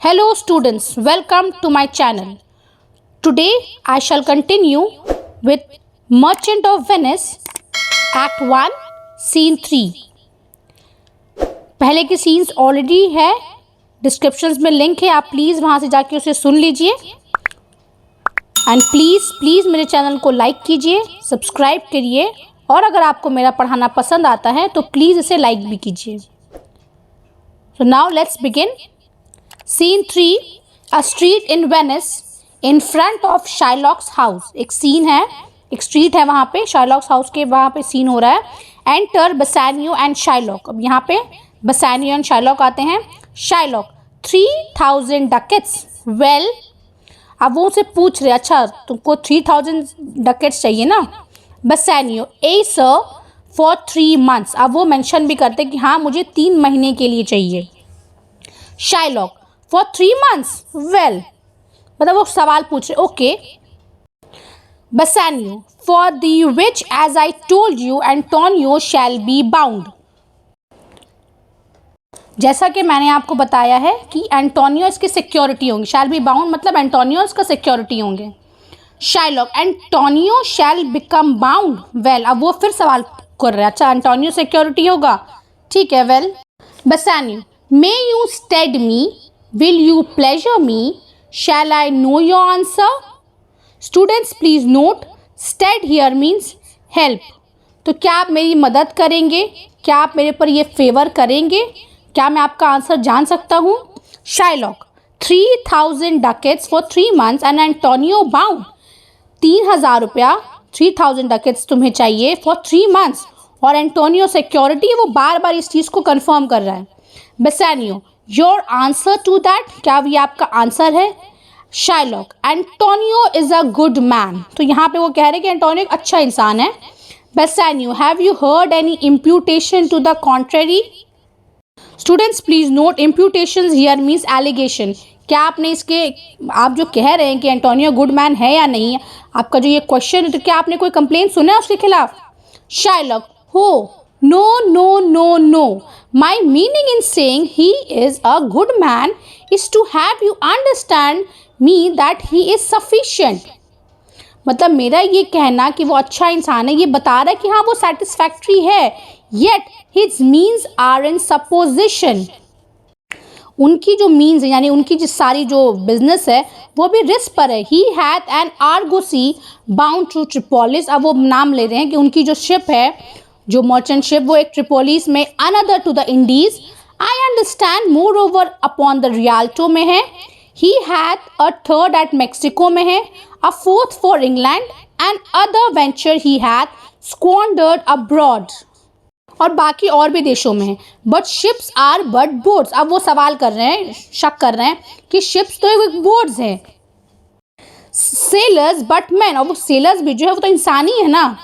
Hello students, welcome to my channel. Today I shall continue with Merchant of Venice, Act 1, Scene 3. पहले की scenes already है, descriptions में link है, आप please वहाँ से जाके उसे सुन लीजिए. एंड प्लीज़ मेरे चैनल को लाइक कीजिए, सब्सक्राइब करिए और अगर आपको मेरा पढ़ाना पसंद आता है तो प्लीज़ इसे लाइक भी कीजिए. So now let's begin. Scene 3, a street in Venice in front of Shylock's house. एक सीन है, एक स्ट्रीट है वहाँ पे, शाइलॉक्स हाउस के वहाँ पे सीन हो रहा है. Enter Bassanio and Shylock. अब यहाँ पे बसानियो एंड शाइलॉक आते हैं. Shylock 3000 dacoits. वेल, अब वो उसे पूछ रहे, अच्छा तुमको 3000 डकेट्स चाहिए ना. बसानियो ए सर फॉर 3 months. अब वो मेंशन भी करते कि हाँ मुझे 3 महीने के लिए चाहिए. Shylock for 3 months. वेल, मतलब वो सवाल पूछ रहे. Okay. Bassanio for the which as I told you Antonio shall be bound. जैसा कि मैंने आपको बताया है कि एंटोनियो इसकी सिक्योरिटी होंगे. शैल बी बाउंड मतलब एंटोनियो इसका सिक्योरिटी होंगे. शाइलॉक एंटोनियो शैल बिकम बाउंड. वेल, अब वो फिर सवाल कर रहे हैं, अच्छा एंटोनियो सिक्योरिटी होगा, ठीक है. Well, Bassanio may you stead me, will you pleasure me, shall I know your answer. Students please note, stead here means help. तो क्या आप मेरी मदद करेंगे, क्या आप मेरे पर ये फेवर करेंगे, क्या मैं आपका आंसर जान सकता हूँ. Shylock 3000 ducats for 3 months and Antonio bound. 3000 रुपया, 3000 डकेट्स तुम्हें चाहिए फॉर 3 months और एंटोनियो सिक्योरिटी. वो बार बार इस चीज़ को कंफर्म कर रहा है. बसानियो योर आंसर टू दैट, क्या ये आपका आंसर है. Shylock Antonio is a good man. तो यहाँ पे वो कह रहे हैं कि एंटोनियो एक अच्छा इंसान है. Bassanio have you heard any imputation to the contrary. Students please note, imputation here means allegation. क्या आपने इसके, आप जो कह रहे हैं कि एंटोनियो गुड मैन है या नहीं, आपका जो ये क्वेश्चन है, तो क्या आपने कोई कंप्लेंट सुना है उसके खिलाफ. Shylock ho no no no no, my meaning in saying he is a good man is to have you understand me that he is sufficient. मतलब मेरा ये कहना कि वो अच्छा इंसान है, ये बता रहा है कि हाँ वो सेटिस्फैक्ट्री है. Yet his means are in supposition. उनकी जो मीन्स है, यानी उनकी जो सारी जो बिजनेस है वो भी रिस्क पर है. He hath N आर्गोसी bound to ट्रिपोलिस. अब वो नाम ले रहे हैं कि उनकी जो शिप है, जो मर्चेंट शिप, वो एक ट्रिपोलिस में, another to the Indies. I understand moreover upon the Rialto में है. He hath a third at Mexico में है, a fourth for England and other venture he hath squandered abroad. और बाकी और भी देशों में है. But ships are but boats. अब वो सवाल कर रहे हैं, शक कर रहे हैं कि शिप्स तो एक बोट्स हैं. Sellers but man. और वो सेलर्स भी जो है वो तो इंसान ही है ना,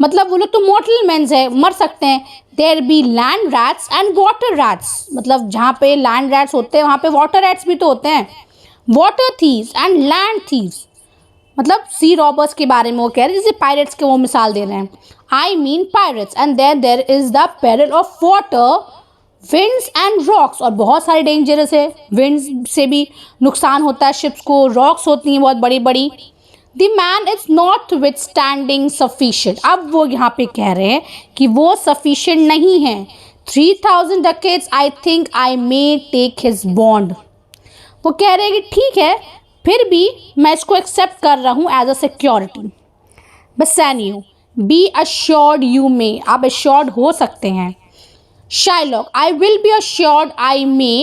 मतलब वो लोग तो मॉर्टल मैन्स है, मर सकते हैं. There be land rats and water rats. मतलब जहाँ पे लैंड रैट्स होते हैं वहाँ पे वाटर रैट्स भी तो होते हैं. Water thieves and land thieves, मतलब सी रॉबर्स के बारे में वो कह रहे हैं, जैसे पायरेट्स के वो मिसाल दे रहे हैं. I mean pirates. And there is the peril of water, winds and rocks. और बहुत सारे डेंजरस है, विंड्स से भी नुकसान होता है शिप्स को, रॉक्स होती हैं बहुत बड़ी बड़ी. The man is not withstanding sufficient. अब वो यहाँ पे कह रहे हैं कि वो सफिशिएंट नहीं है. 3000 ducats, I think I may take his bond. वो कह रहे हैं कि ठीक है, फिर भी मैं इसको एक्सेप्ट कर रहा हूँ as a security. Bassanio be assured you may. आप अश्योर्ड हो सकते हैं. Shylock I will be assured I may,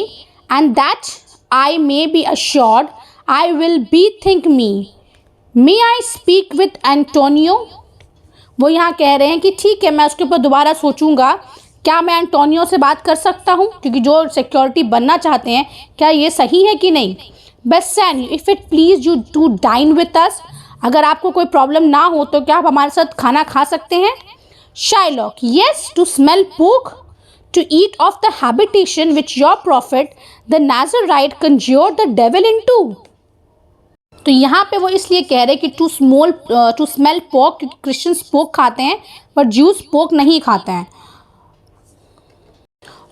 and that I may be assured I will be think me. May I speak with Antonio. वो यहाँ कह रहे हैं कि ठीक है, मैं उसके ऊपर दोबारा सोचूंगा, क्या मैं एंटोनियो से बात कर सकता हूँ, क्योंकि जो सिक्योरिटी बनना चाहते हैं, क्या ये सही है कि नहीं. Bassanio if it please you to dine with us. अगर आपको कोई प्रॉब्लम ना हो तो क्या आप हमारे साथ खाना खा सकते हैं. Shylock yes, to smell pork, to eat of the habitation which your prophet the Nazarite conjured the devil into. तो यहाँ पे वो इसलिए कह रहे हैं कि टू स्मेल पोक, क्योंकि क्रिश्चियंस पोक खाते हैं बट ज्यूज पोक नहीं खाते हैं.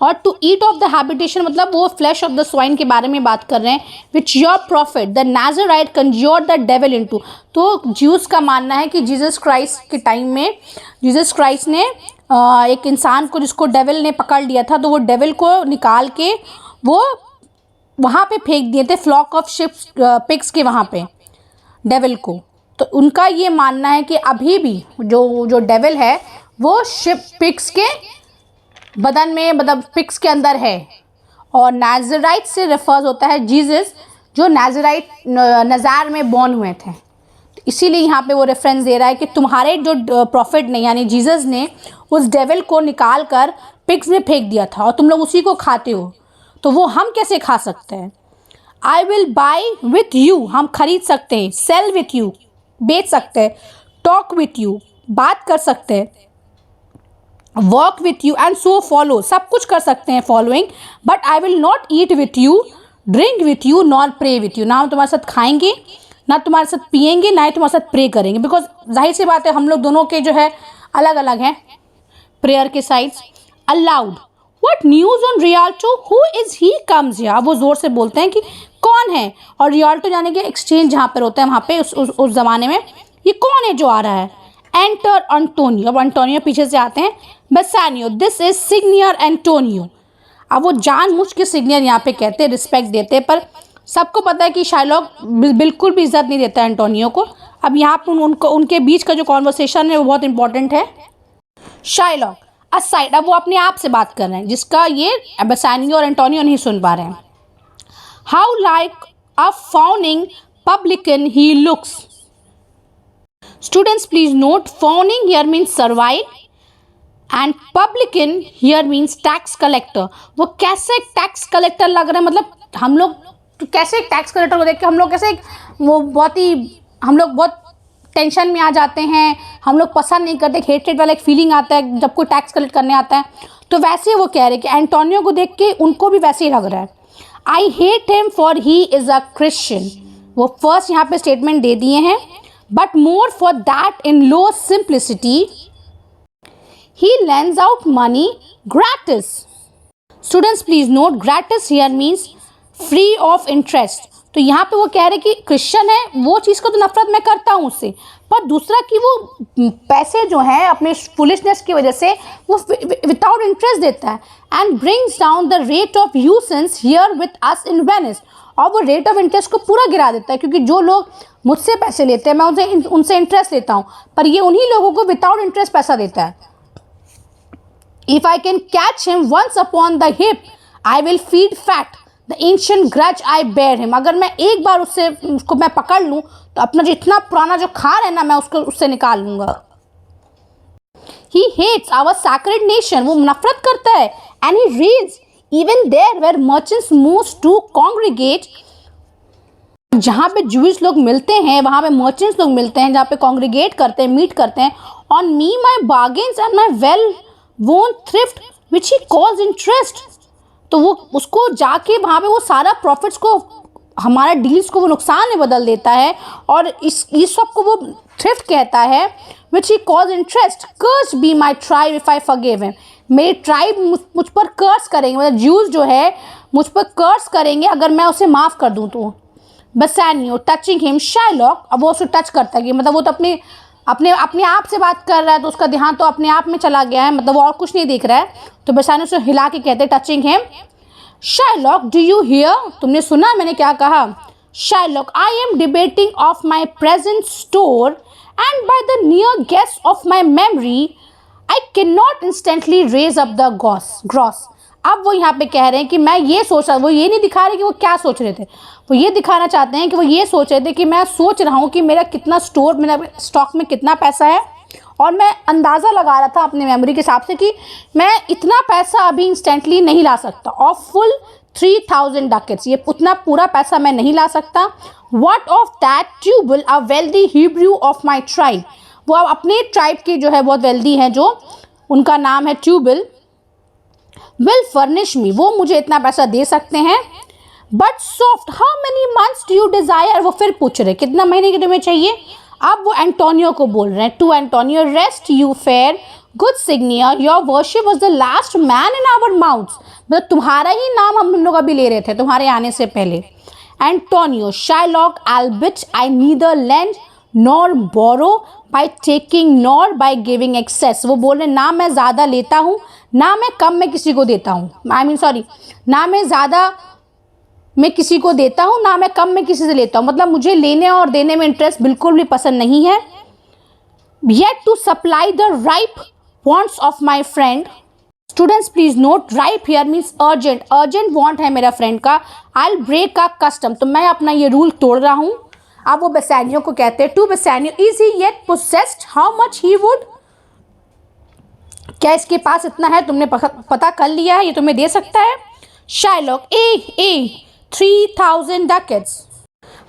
और to eat of the habitation मतलब वो फ्लैश ऑफ द स्वाइन के बारे में बात कर रहे हैं, which your prophet the Nazarite conjured the devil into. तो ज्यूस का मानना है कि जीसस क्राइस्ट के टाइम में जीसस क्राइस्ट ने एक इंसान को जिसको डेविल ने पकड़ लिया था, तो वो डेविल को निकाल के वो वहाँ पे फेंक दिए थे, फ्लॉक ऑफ शिप्स पिग्स के वहाँ पे डेविल को। तो उनका ये मानना है कि अभी भी जो डेविल है वो शिप पिग्स के बदन में मतलब पिग्स के अंदर है। और नाज़राइट से रेफर्स होता है जीसस जो नाज़राइट नज़ार में बॉर्न हुए थे, इसीलिए यहाँ पे वो रेफरेंस दे रहा है कि तुम्हारे जो प्रॉफिट ने यानी जीसस ने उस डेविल को निकाल कर पिग्स में फेंक दिया था और तुम लोग उसी को खाते हो, तो वो हम कैसे खा सकते हैं। I will by with you, हम खरीद सकते हैं, सेल विथ यू, बेच सकते हैं, टॉक विथ यू, बात कर सकते हैं, walk with you and so follow, सब कुछ कर सकते हैं following, but I will not eat with you, drink with you, nor pray with you, ना हम तुम्हारे साथ खाएंगे, ना तुम्हारे साथ पिएंगे, ना ही तुम्हारे साथ प्रे करेंगे, बिकॉज जाहिर सी बात है हम लोग दोनों के जो है अलग अलग हैं प्रेयर के sides. Allowed, what news on Rialto, who is he comes here, वो ज़ोर से बोलते हैं कि कौन है। और रियाल्टो जाने के एक्सचेंज जहाँ पर होता है वहाँ पे उस ज़माने में ये कौन है जो आ रहा है। एंटर अंटोनियो, अब अंटोनियो पीछे से आते हैं। बेसानियो, दिस इज सिग्नियर एंटोनियो, अब वो जानबूझ के सिग्नियर यहाँ पे कहते हैं, रिस्पेक्ट देते हैं, पर सबको पता है कि शाइलॉक बिल्कुल भी इज्जत नहीं देता है एंटोनियो को। अब यहाँ पर उनके बीच का जो कॉन्वर्सेशन है वो बहुत इंपॉर्टेंट है। शाइलॉक असाइड, अब वो अपने आप से बात कर रहे हैं जिसका ये बेसानियो और एंटोनियो नहीं सुन पा रहे हैं। How like a fawning publican he looks, students please note fawning here means servile and publican here means tax collector। वो कैसे टैक्स कलेक्टर लग रहा है, मतलब हम लोग तो कैसे एक टैक्स कलेक्टर को देख के हम लोग कैसे वो हम लोग बहुत टेंशन में आ जाते हैं, हम लोग पसंद नहीं करते, हेटेड वाला एक फीलिंग आता है जब कोई टैक्स कलेक्ट करने आता है। तो वैसे वो कह रहे कि एंटोनियो को देख के उनको भी वैसे ही लग रहा है। I hate him for he is a Christian, वो फर्स्ट यहाँ पे स्टेटमेंट दे दिए हैं। But more for that in low simplicity, he lends out money gratis. Students please note gratis here means free of interest। तो यहाँ पे वो कह रहे कि क्रिश्चियन है, वो चीज़ को तो नफरत मैं करता हूँ उससे, पर दूसरा कि वो पैसे जो हैं अपने फुलिशनेस की वजह से वो विदाउट इंटरेस्ट देता है। And brings down the rate of usance here with us in Venice, और वो रेट ऑफ इंटरेस्ट को पूरा गिरा देता है, क्योंकि जो लोग मुझसे पैसे लेते हैं मैं उनसे इंटरेस्ट लेता हूँ, पर ये उन्हीं लोगों को विदाउट इंटरेस्ट पैसा देता है। If I can catch him once upon the hip I will feed fat the ancient grudge I bear him, अगर मैं एक बार उसको मैं पकड़ लूँ तो अपना जितना पुराना जो खार है ना मैं उससे निकाल लूँगा। He hates our sacred nation, वो नफरत करता है। And he reads even there where merchants moves to congregate, जहाँ पे जूइश लोग मिलते हैं वहाँ पे मर्चेंट्स लोग मिलते हैं, जहाँ पे कॉन्ग्रीगेट करते हैं, मीट करते हैं। On me my bargains and my well won thrift which he calls interest, तो वो उसको जाके वहाँ पे वो सारा प्रॉफिट्स को हमारा डील्स को वो नुकसान में बदल देता है, और इस सब को वो थ्रिफ्ट कहता है। Which he calls interest, curse be my tribe if I forgive him, मेरी ट्राइब मुझ पर कर्स करेंगे, मतलब ज्यूज जो है मुझ पर कर्स करेंगे अगर मैं उसे माफ़ कर दूँ तो। बेसानियो टचिंग हिम शाइलॉक, अब वो उसे टच करता है कि मतलब वो तो अपने आप से बात कर रहा है, तो उसका ध्यान तो अपने आप में चला गया है, मतलब वो और कुछ नहीं देख रहा है। तो बेसानियो उसे हिला के कहते हैं touching him, Shylock do you hear, तुमने सुना मैंने क्या कहा। Shylock I am debating of my present store and by the near guess of my memory I can not instantly raise up the gross. अब वो यहाँ पे कह रहे हैं कि मैं ये सोच रहा, वो ये नहीं दिखा रहे कि वो क्या सोच रहे थे, वो ये दिखाना चाहते हैं कि वो ये सोच रहे थे कि मैं सोच रहा हूँ कि मेरा स्टॉक में कितना पैसा है, और मैं अंदाज़ा लगा रहा था अपने मेमोरी के हिसाब से कि मैं इतना पैसा अभी इंस्टेंटली नहीं ला सकता, और फुल 3000 डकेट्स, ये उतना पूरा पैसा मैं नहीं ला सकता। What of that Tubal a wealthy Hebrew of my tribe, वो अपने ट्राइब के जो है बहुत वेल्दी हैं, जो उनका नाम है ट्यूबल, विल फर्निश मी, वो मुझे इतना पैसा दे सकते हैं। But soft how many months do you desire, वो फिर पूछ रहे कितना महीने के तुम्हें चाहिए। अब वो एंटोनियो को बोल रहे हैं, to Antonio rest you fair good signior your worship was the last man in our mouths, मतलब तुम्हारा ही नाम हम लोग अभी ले रहे थे तुम्हारे आने से पहले. एंटोनियो, शाइलॉक, एल्बिट, I neither lend nor borrow by taking nor by giving excess. वो बोल रहे ना मैं ज़्यादा लेता हूँ ना मैं कम में किसी को देता हूँ. ना मैं ज़्यादा मैं किसी को देता हूँ ना मैं कम में किसी से लेता हूँ. मतलब मुझे लेने और देने में इंटरेस्ट बिल्कुल भी पसंद नहीं है. Yet to supply the ripe wants of my friend. Students please note, ripe here means urgent. Urgent want है मेरा फ्रेंड का. I'll break a custom. तो मैं अपना ये रूल तोड़ रहा हूँ. अब वो बेसानियो को कहते हैं, to बेसानियो, is he yet possessed? How much he would? क्या इसके पास इतना है, तुमने पता कर लिया है, ये तुम्हें दे सकता है. Shylock, 3,000 ducats.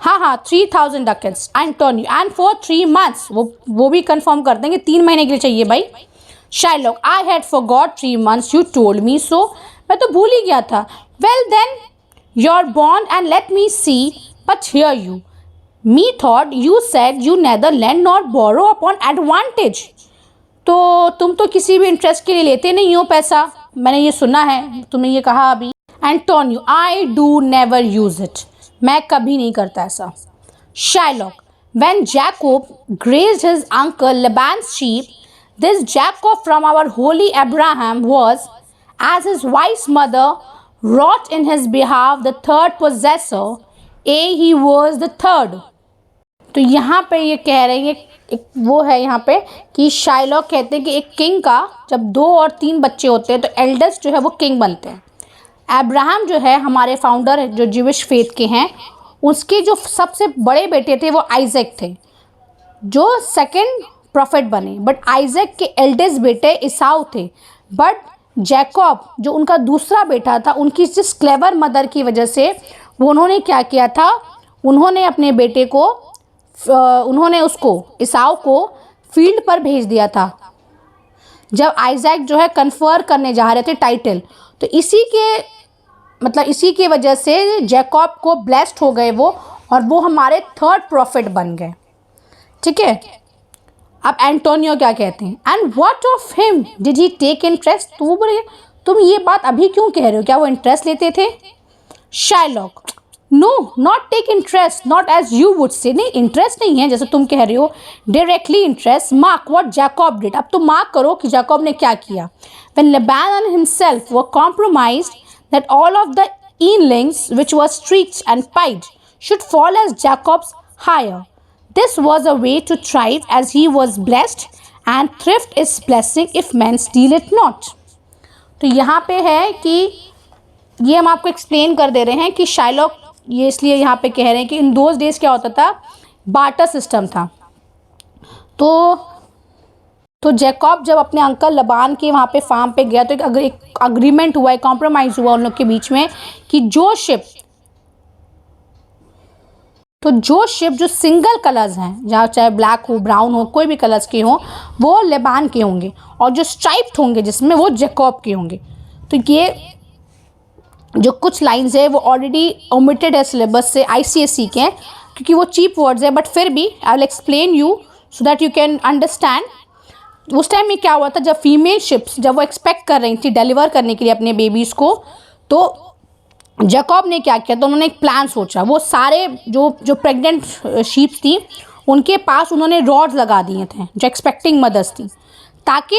हाँ 3,000 ducats. Antonio, and for 3 months. वो भी कंफर्म कर देंगे 3 महीने के लिए चाहिए भाई. Shylock, I had forgot 3 months, you told me so. मैं तो भूल ही गया था. Well then your bond and let me see, but hear you methought you said you neither lend nor borrow upon advantage. तो तुम तो किसी भी इंटरेस्ट के लिए लेते नहीं हो पैसा, मैंने ये सुना है, तुमने ये कहा अभी. Antonio, I do never use it, मैं कभी नहीं करता ऐसा. Shylock, when Jacob grazed his uncle Laban's sheep, this Jacob from our holy Abraham was, as his wife's mother wrought in his behalf, the third possessor, he was the third. तो यहाँ पे ये कह रहे हैं, एक वो है यहाँ पे कि शाइलॉक कहते हैं कि एक किंग का जब 2 और 3 बच्चे होते हैं तो एल्डेस्ट जो है वो किंग बनते हैं. अब्राहम जो है हमारे फाउंडर जो ज्यूइश फेथ के हैं, उसके जो सबसे बड़े बेटे थे वो आइजैक थे जो सेकंड प्रॉफिट बने. बट आइजैक के एल्डेस्ट बेटे ईसाऊ थे. बट जैकब जो उनका दूसरा बेटा था, उनकी जिस क्लेवर मदर की वजह से वो उन्होंने क्या किया था, उन्होंने अपने बेटे को उन्होंने उसको ईसाऊ को फील्ड पर भेज दिया था जब आइजैक जो है कन्फर करने जा रहे थे टाइटल. तो इसी के वजह से जैकब को ब्लेस्ड हो गए वो, और वो हमारे थर्ड प्रॉफिट बन गए. ठीक है. अब एंटोनियो क्या कहते हैं, and what of him did he take interest. तो वो बोले तुम ये बात अभी क्यों कह रहे हो, क्या वो इंटरेस्ट लेते थे. Shylock, no not take interest, not as you would say. नहीं, इंटरेस्ट नहीं है जैसे तुम कह रहे हो, directly interest. Mark what Jacob did. अब तुम मार्क करो कि जैकब ने क्या किया. When Laban and himself were compromised that all of the yearlings which were streaked and pied should fall as Jacob's hire. This was a way to thrive, as he was blessed, and thrift is blessing if men steal it not. तो यहाँ पे है कि ये हम आपको explain कर दे रहे हैं कि शाइलॉक ये इसलिए यहाँ पे कह रहे हैं कि इन दोज डेज क्या होता था, बार्टर सिस्टम था. तो जैकब जब अपने अंकल लबान के वहाँ पे फार्म पे गया तो एक अग्रीमेंट हुआ, एक कॉम्प्रोमाइज़ हुआ उन लोग के बीच में कि जो शिप जो सिंगल कलर्स हैं, जहाँ चाहे ब्लैक हो, ब्राउन हो, कोई भी कलर्स के हों, वो लेबान के होंगे, और जो स्ट्राइप्ड होंगे जिसमें वो जैकब के होंगे. तो ये जो कुछ लाइंस है वो ऑलरेडी ओमिटेड है सिलेबस से, ICSE के हैं, क्योंकि वो चीप वर्ड्स है. बट फिर भी I will explain you so that you can understand. उस टाइम में क्या हुआ था, जब फीमेल शिप्स जब वो एक्सपेक्ट कर रही थी डिलीवर करने के लिए अपने बेबीज़ को, तो जैकब ने क्या किया, तो उन्होंने एक प्लान सोचा. वो सारे जो प्रेग्नेंट शीप्स थी उनके पास उन्होंने रॉड्स लगा दिए थे जो एक्सपेक्टिंग मदर्स थी, ताकि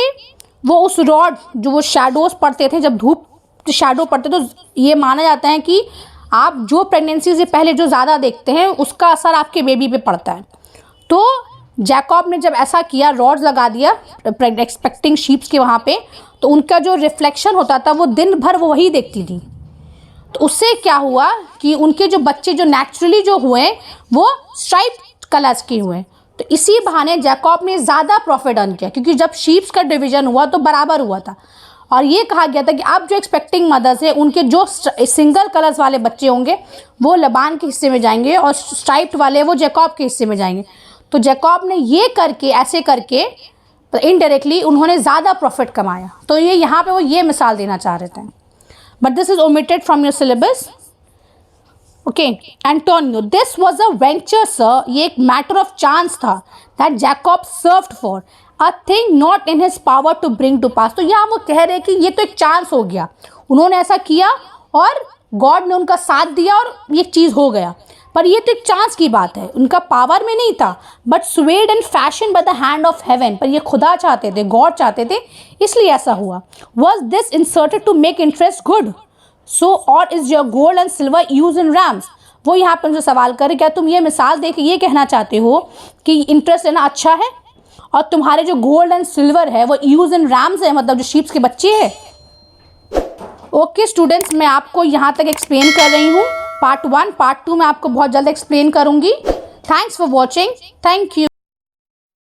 वो उस रॉड जो वो शैडोज़ पड़ते थे, जब धूप शैडो पड़ते तो ये माना जाता है कि आप जो प्रेगनेंसी से पहले जो ज़्यादा देखते हैं उसका असर आपके बेबी पे पड़ता है. तो जैकब ने जब ऐसा किया, रॉड्स लगा दिया एक्सपेक्टिंग शीप्स के वहाँ पे, तो उनका जो रिफ्लेक्शन होता था वो दिन भर वो वही देखती थी. तो उससे क्या हुआ कि उनके जो बच्चे जो नेचुरली जो हुए वो स्ट्राइप्ड कलर्स के हुए. तो इसी बहाने जैकब ने ज़्यादा प्रॉफिट अर्न किया, क्योंकि जब शीप्स का डिवीज़न हुआ तो बराबर हुआ था, और ये कहा गया था कि अब जो एक्सपेक्टिंग मदर्स है उनके जो सिंगल कलर्स वाले बच्चे होंगे वो लबान के हिस्से में जाएंगे, और स्ट्राइप्ड वाले वो जैकब के हिस्से में जाएंगे. तो जैकब ने ये करके ऐसे करके इनडायरेक्टली उन्होंने ज़्यादा प्रॉफिट कमाया. तो ये यहाँ पे वो ये मिसाल देना चाह रहे थे, but this is omitted from your syllabus. Okay. Antonio, this was a venture sir. ये एक मैटर ऑफ चांस था that Jacob served for, a thing not in his power to bring to pass. तो यहाँ वो कह रहे हैं कि ये तो एक चांस हो गया, उन्होंने ऐसा किया और गॉड ने उनका साथ दिया और ये चीज़ हो गया, पर ये तो एक चांस की बात है, उनका पावर में नहीं था। But swayed and fashion by the hand of haven, पर ये खुदा चाहते थे, गॉड चाहते थे, इसलिए ऐसा हुआ। Was this inserted to make interest good, so or is your gold and silver ewes and rams. वो यहाँ पर उनसे सवाल करे, क्या तुम ये मिसाल दे के ये कहना चाहते हो कि इंटरेस्ट लेना अच्छा है और तुम्हारे जो गोल्ड एंड सिल्वर है वो यूज इन रैम्स है, मतलब जो शीप्स के बच्चे हैं। ओके स्टूडेंट्स, मैं आपको यहाँ तक एक्सप्लेन कर रही हूँ पार्ट 1। पार्ट 2 मैं आपको बहुत जल्द एक्सप्लेन करूँगी। Thanks for watching, thank you.